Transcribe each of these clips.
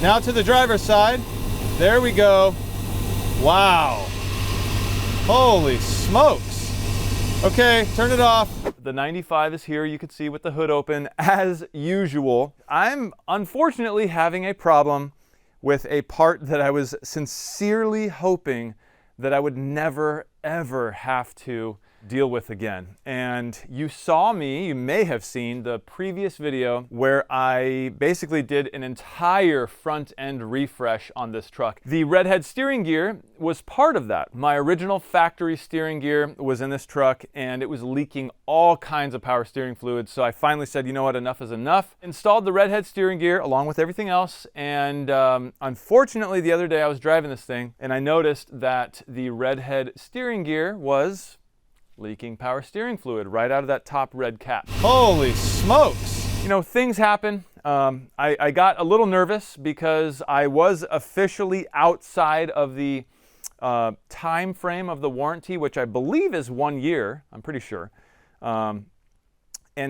Now to the driver's side. There we go. Wow. Holy smokes. Okay, turn it off. The 95 is here, you can see, with the hood open as usual. I'm unfortunately having a problem with a part that I was sincerely hoping that I would never, ever have to deal with again. And you saw me, you may have seen the previous video where I basically did an entire front end refresh on this truck. The RedHead steering gear was part of that. My original factory steering gear was in this truck and it was leaking all kinds of power steering fluid. So I finally said, you know what, enough is enough. Installed the RedHead steering gear along with everything else. And unfortunately, the other day I was driving this thing and I noticed that the RedHead steering gear was leaking power steering fluid right out of that top red cap. Holy smokes! You know, things happen. I got a little nervous because I was officially outside of the time frame of the warranty, which I believe is 1 year. I'm pretty sure. And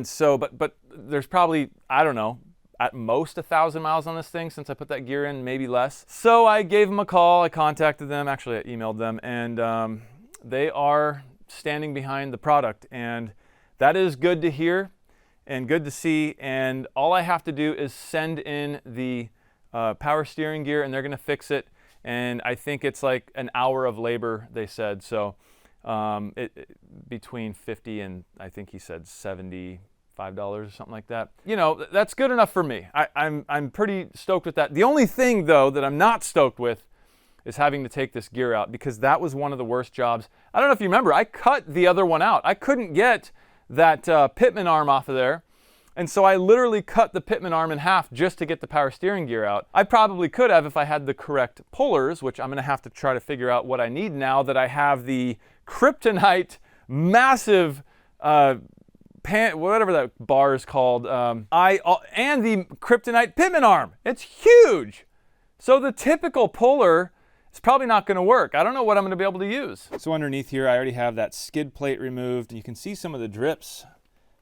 so, but there's probably, I don't know, at most 1,000 miles on this thing since I put that gear in, maybe less. So I gave them a call. I contacted them. Actually, I emailed them, and they are standing behind the product, and that is good to hear and good to see. And all I have to do is send in the power steering gear and they're going to fix it, and I think it's like an hour of labor, they said. So between 50 and I think he said $75 or something like that. You know, that's good enough for me. I'm pretty stoked with that. The only thing though that I'm not stoked with is having to take this gear out, because that was one of the worst jobs. I don't know if you remember, I cut the other one out. I couldn't get that Pitman arm off of there. And so I literally cut the Pitman arm in half just to get the power steering gear out. I probably could have if I had the correct pullers, which I'm gonna have to try to figure out what I need now that I have the kryptonite massive whatever that bar is called, and the kryptonite Pitman arm. It's huge. So the typical puller, it's probably not going to work. I don't know what I'm going to be able to use. So underneath here, I already have that skid plate removed. You can see some of the drips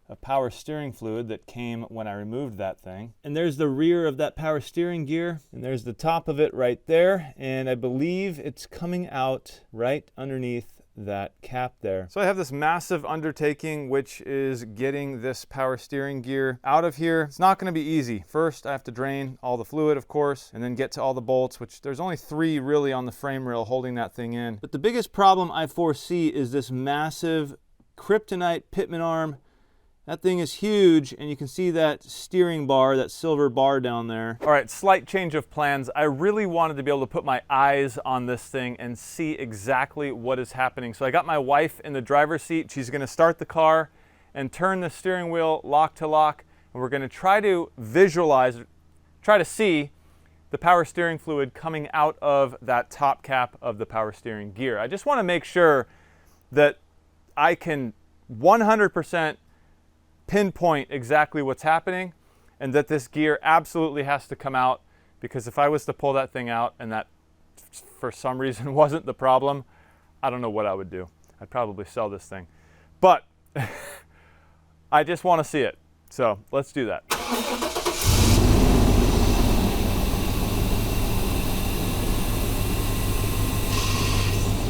of power steering fluid that came when I removed that thing. And there's the rear of that power steering gear, and there's the top of it right there. And I believe it's coming out right underneath that cap there. So I have this massive undertaking, which is getting this power steering gear out of here. It's not going to be easy. First, I have to drain all the fluid, of course, and then get to all the bolts, which there's only 3 really on the frame rail holding that thing in. But the biggest problem I foresee is this massive kryptonite Pitman arm. That thing is huge, and you can see that steering bar, that silver bar down there. All right, slight change of plans. I really wanted to be able to put my eyes on this thing and see exactly what is happening. So I got my wife in the driver's seat. She's gonna start the car and turn the steering wheel lock to lock, and we're gonna try to visualize, try to see the power steering fluid coming out of that top cap of the power steering gear. I just wanna make sure that I can 100% pinpoint exactly what's happening, and that this gear absolutely has to come out, because if I was to pull that thing out and that for some reason wasn't the problem, I don't know what I would do. I'd probably sell this thing. But I just want to see it. So let's do that.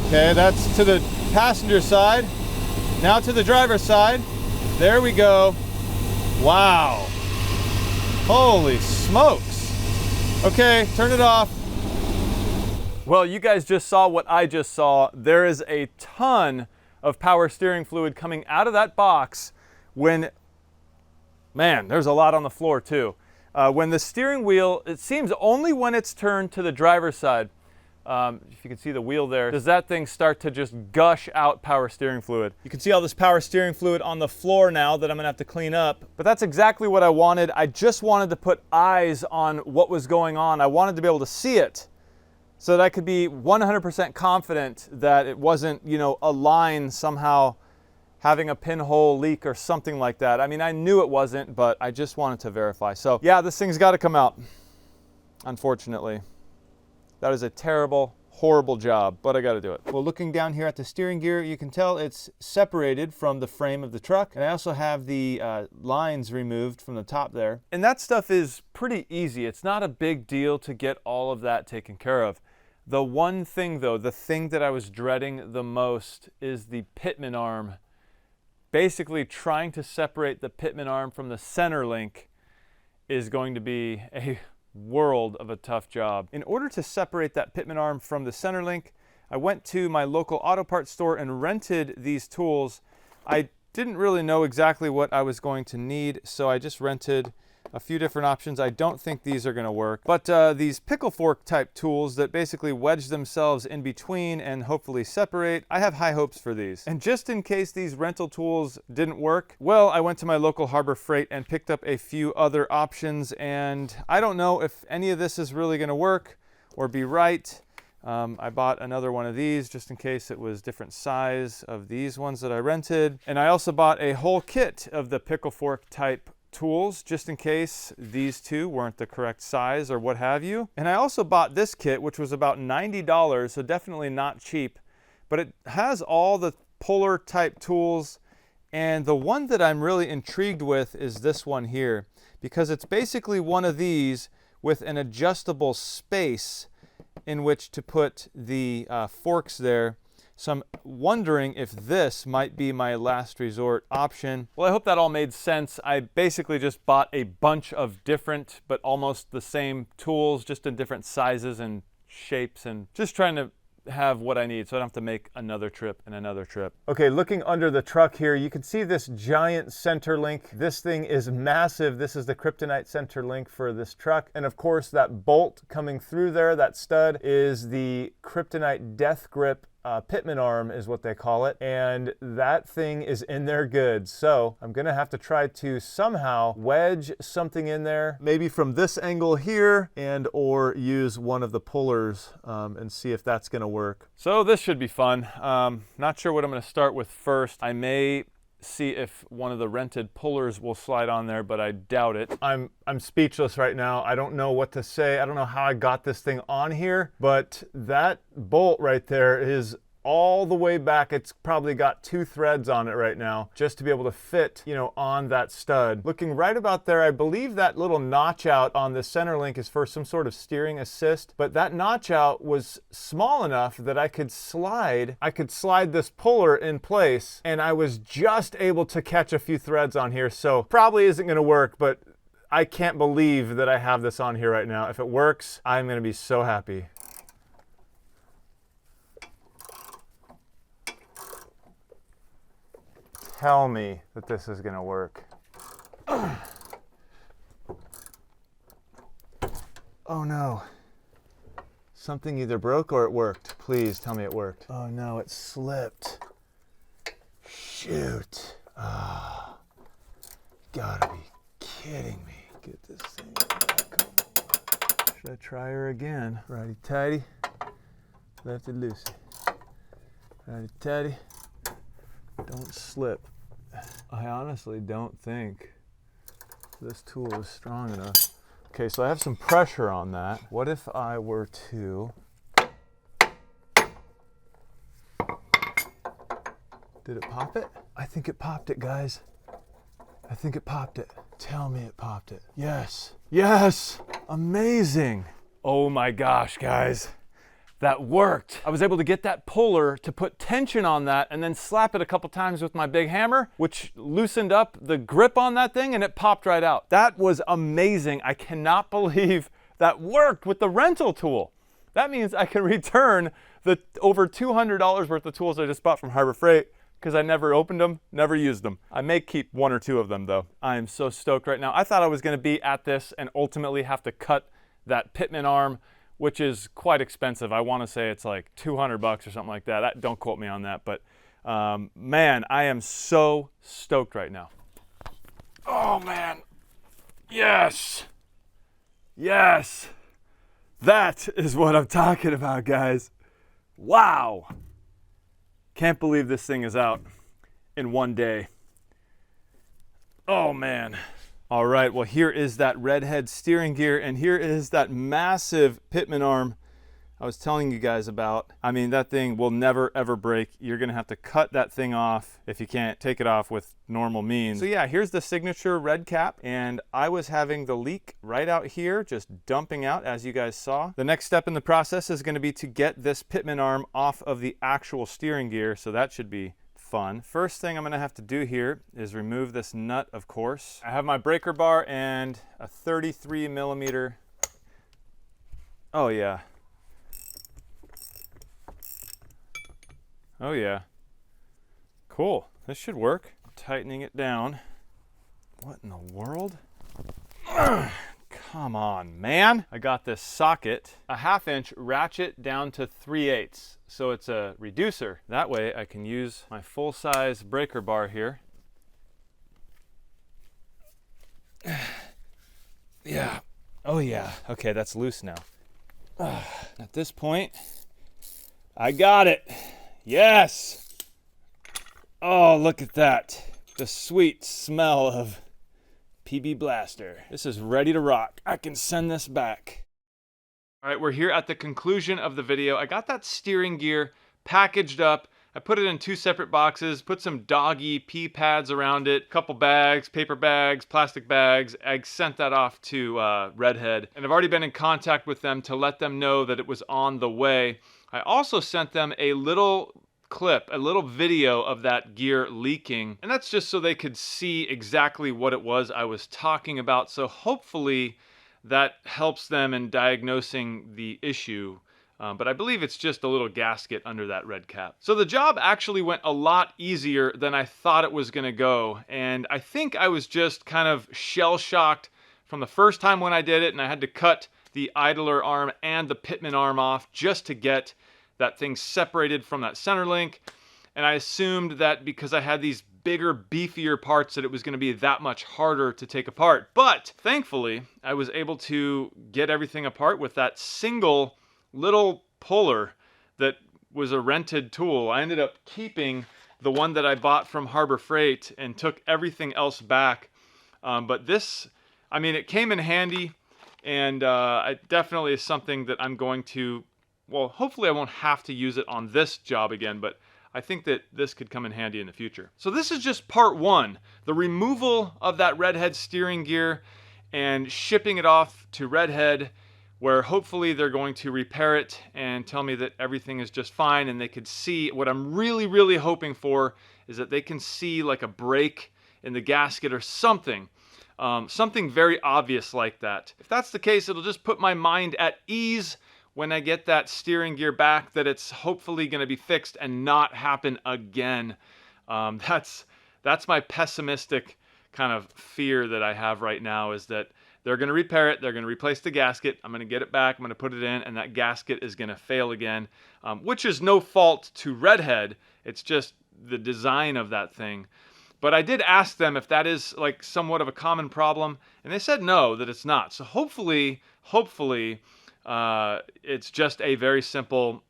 Okay, that's to the passenger side. Now to the driver's side. There we go. Wow. Holy smokes. Okay, turn it off. Well, you guys just saw what I just saw. There is a ton of power steering fluid coming out of that box when, man, there's a lot on the floor too. When the steering wheel, it seems only when it's turned to the driver's side, if you can see the wheel there, does that thing start to just gush out power steering fluid. You can see all this power steering fluid on the floor now that I'm gonna have to clean up. But that's exactly what I wanted. I just wanted to put eyes on what was going on. I wanted to be able to see it so that I could be 100% confident that it wasn't, you know, a line somehow having a pinhole leak or something like that. I mean, I knew it wasn't, but I just wanted to verify. So yeah, this thing's got to come out, unfortunately. That is a terrible, horrible job, but I got to do it. Well, looking down here at the steering gear, you can tell it's separated from the frame of the truck. And I also have the lines removed from the top there. And that stuff is pretty easy. It's not a big deal to get all of that taken care of. The one thing though, the thing that I was dreading the most is the Pitman arm. Basically trying to separate the Pitman arm from the center link is going to be a world of a tough job. In order to separate that Pitman arm from the center link, I went to my local auto parts store and rented these tools. I didn't really know exactly what I was going to need, so I just rented a few different options. I don't think these are going to work, but these pickle fork type tools that basically wedge themselves in between and hopefully separate, I have high hopes for these. And just in case these rental tools didn't work, well, I went to my local Harbor Freight and picked up a few other options, and I don't know if any of this is really going to work or be right. I bought another one of these just in case it was different size of these ones that I rented. And I also bought a whole kit of the pickle fork type tools just in case these two weren't the correct size or what have you. And I also bought this kit, which was about $90, so definitely not cheap, but it has all the puller type tools. And the one that I'm really intrigued with is this one here, because it's basically one of these with an adjustable space in which to put the forks there. So I'm wondering if this might be my last resort option. Well, I hope that all made sense. I basically just bought a bunch of different, but almost the same tools, just in different sizes and shapes, and just trying to have what I need so I don't have to make another trip and another trip. Okay, looking under the truck here, you can see this giant center link. This thing is massive. This is the kryptonite center link for this truck. And of course, that bolt coming through there, that stud, is the kryptonite death grip Pitman arm is what they call it, and that thing is in there good. So I'm gonna have to try to somehow wedge something in there, maybe from this angle here, and or use one of the pullers and see if that's gonna work. So this should be fun. Not sure what I'm gonna start with first. I may see if one of the rented pullers will slide on there, but I doubt it. I'm speechless right now. I don't know what to say. I don't know how I got this thing on here, but that bolt right there is all the way back. It's probably got 2 threads on it right now just to be able to fit, you know, on that stud. Looking right about there, I believe that little notch out on the center link is for some sort of steering assist, but that notch out was small enough that I could slide this puller in place, and I was just able to catch a few threads on here. So probably isn't going to work, but I can't believe that I have this on here right now. If it works, I'm going to be so happy. Tell me that this is gonna work. Oh no. Something either broke or it worked. Please tell me it worked. Oh no, it slipped. Shoot. Ah, gotta be kidding me. Get this thing back on. Should I try her again? Righty tighty, lefty loosey. Righty tighty. Don't slip. I honestly don't think this tool is strong enough. Okay, so I have some pressure on that. What if I were to... Did it pop it? I think it popped it, guys. I think it popped it. Tell me it popped it. Yes. Yes! Amazing! Oh my gosh, guys. That worked. I was able to get that puller to put tension on that and then slap it a couple times with my big hammer, which loosened up the grip on that thing, and it popped right out. That was amazing. I cannot believe that worked with the rental tool. That means I can return the over $200 worth of tools I just bought from Harbor Freight because I never opened them, never used them. I may keep 1 or 2 of them though. I am so stoked right now. I thought I was gonna be at this and ultimately have to cut that Pitman arm, which is quite expensive. I want to say it's like $200 or something like that. Don't quote me on that, but man, I am so stoked right now. Oh man, yes, yes, that is what I'm talking about, guys. Wow, can't believe this thing is out in 1 day. Oh man. All right, well, here is that RedHead steering gear, and here is that massive Pitman arm I was telling you guys about. I mean, that thing will never ever break. You're gonna have to cut that thing off if you can't take it off with normal means. So yeah, here's the signature red cap, and I was having the leak right out here, just dumping out as you guys saw. The next step in the process is gonna be to get this Pitman arm off of the actual steering gear, so that should be fun. First thing I'm gonna have to do here is remove this nut, of course. I have my breaker bar and a 33 millimeter. Oh yeah. Oh yeah. Cool. This should work. Tightening it down. What in the world? Ugh. Come on, man. I got this socket, a 1/2 inch ratchet down to 3/8. So it's a reducer. That way I can use my full-size breaker bar here. Yeah. Oh yeah. Okay, that's loose now. At this point, I got it. Yes. Oh, look at that. The sweet smell of PB Blaster. This is ready to rock. I can send this back. All right, we're here at the conclusion of the video. I got that steering gear packaged up. I put it in 2 separate boxes, put some doggy pee pads around it, a couple bags, paper bags, plastic bags. I sent that off to RedHead, and I've already been in contact with them to let them know that it was on the way. I also sent them a little clip, a little video of that gear leaking, and that's just so they could see exactly what it was I was talking about. So hopefully that helps them in diagnosing the issue. But I believe it's just a little gasket under that red cap. So the job actually went a lot easier than I thought it was gonna go. And I think I was just kind of shell-shocked from the first time when I did it, and I had to cut the idler arm and the Pitman arm off just to get that thing separated from that center link. And I assumed that because I had these bigger, beefier parts that it was going to be that much harder to take apart. But thankfully, I was able to get everything apart with that single little puller that was a rented tool. I ended up keeping the one that I bought from Harbor Freight and took everything else back. But this, I mean, it came in handy, and it definitely is something that I'm going to, well, hopefully I won't have to use it on this job again, but I think that this could come in handy in the future. So this is just part 1, the removal of that RedHead steering gear and shipping it off to RedHead, where hopefully they're going to repair it and tell me that everything is just fine, and they could see, what I'm really, really hoping for is that they can see like a break in the gasket or something. Something very obvious like that. If that's the case, it'll just put my mind at ease when I get that steering gear back, that it's hopefully going to be fixed and not happen again. That's my pessimistic kind of fear that I have right now, is that they're going to repair it, they're going to replace the gasket, I'm going to get it back, I'm going to put it in, and that gasket is going to fail again, which is no fault to RedHead, it's just the design of that thing. But I did ask them if that is like somewhat of a common problem, and they said no, that it's not. So hopefully, it's just a very simple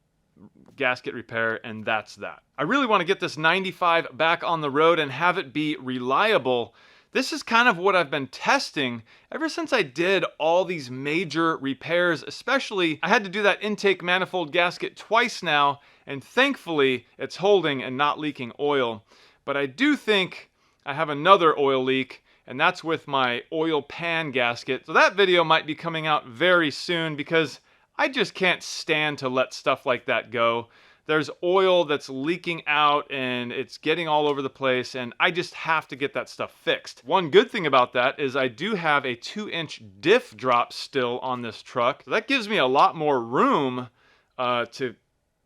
gasket repair, and that's that. I really want to get this 95 back on the road and have it be reliable. This is kind of what I've been testing ever since I did all these major repairs. Especially, I had to do that intake manifold gasket twice now, and thankfully it's holding and not leaking oil. But I do think I have another oil leak, and that's with my oil pan gasket. So that video might be coming out very soon, because I just can't stand to let stuff like that go. There's oil that's leaking out and it's getting all over the place, and I just have to get that stuff fixed. One good thing about that is I do have a 2-inch diff drop still on this truck. So that gives me a lot more room to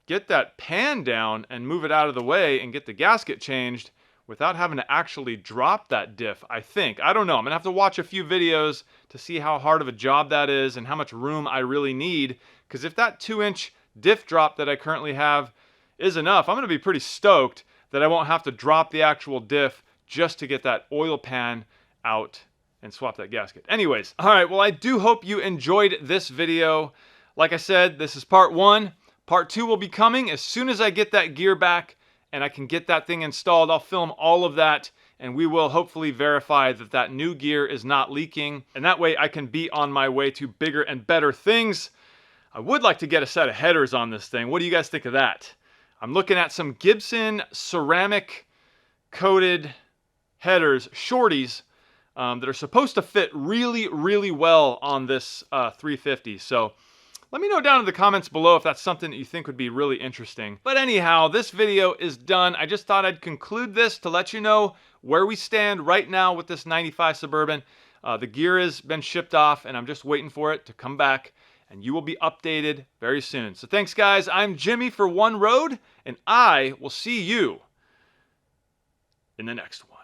get that pan down and move it out of the way and get the gasket changed without having to actually drop that diff, I think. I don't know. I'm gonna have to watch a few videos to see how hard of a job that is and how much room I really need. Because if that 2-inch diff drop that I currently have is enough, I'm gonna be pretty stoked that I won't have to drop the actual diff just to get that oil pan out and swap that gasket. Anyways, all right, well, I do hope you enjoyed this video. Like I said, this is part 1. Part 2 will be coming as soon as I get that gear back and I can get that thing installed. I'll film all of that, and we will hopefully verify that that new gear is not leaking, and that way I can be on my way to bigger and better things. I would like to get a set of headers on this thing. What do you guys think of that? I'm looking at some Gibson ceramic coated headers, shorties, that are supposed to fit really, really well on this 350. So let me know down in the comments below if that's something that you think would be really interesting. But anyhow, this video is done. I just thought I'd conclude this to let you know where we stand right now with this 95 Suburban. The gear has been shipped off and I'm just waiting for it to come back, and you will be updated very soon. So thanks guys, I'm Jimmy for One Road, and I will see you in the next one.